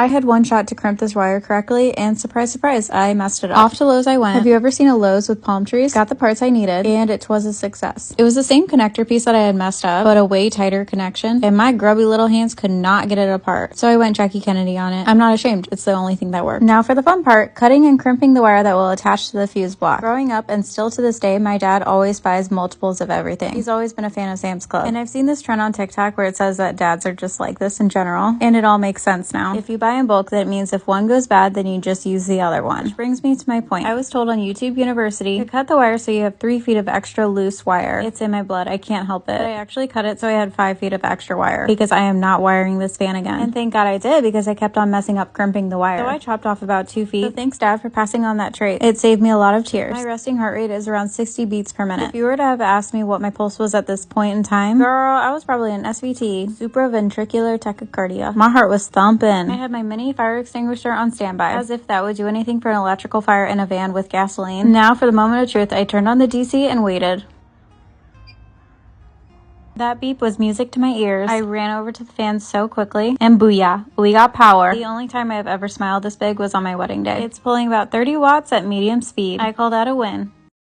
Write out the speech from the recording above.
I had one shot to crimp this wire correctly, and surprise, surprise, I messed it up. Off to Lowe's I went. Have you ever seen a Lowe's with palm trees? Got the parts I needed, and it was a success. It was the same connector piece that I had messed up, but a way tighter connection, and my grubby little hands could not get it apart. So I went Jackie Kennedy on it. I'm not ashamed. It's the only thing that worked. Now for the fun part, cutting and crimping the wire that will attach to the fuse block. Growing up, and still to this day, my dad always buys multiples of everything. He's always been a fan of Sam's Club. And I've seen this trend on TikTok where it says that dads are just like this in general, and it all makes sense now. If you buy in bulk, that means if one goes bad, then you just use the other one. Which brings me to my point. I was told on YouTube University to cut the wire so you have 3 feet of extra loose wire. It's in my blood. I can't help it. But I actually cut it so I had 5 feet of extra wire because I am not wiring this fan again. And thank God I did, because I kept on messing up crimping the wire. So I chopped off about 2 feet. So thanks, Dad, for passing on that trait. It saved me a lot of tears. My resting heart rate is around 60 beats per minute. If you were to have asked me what my pulse was at this point in time, girl, I was probably an SVT, supraventricular tachycardia. My heart was thumping. I had my mini fire extinguisher on standby, as if that would do anything for an electrical fire in a van with gasoline. Now for the moment of truth, I turned on the DC and waited. That beep was music to my ears. I ran over to the fan so quickly, and booyah, we got power. The only time I have ever smiled this big was on my wedding day. It's pulling about 30 watts at medium speed. I call that a win.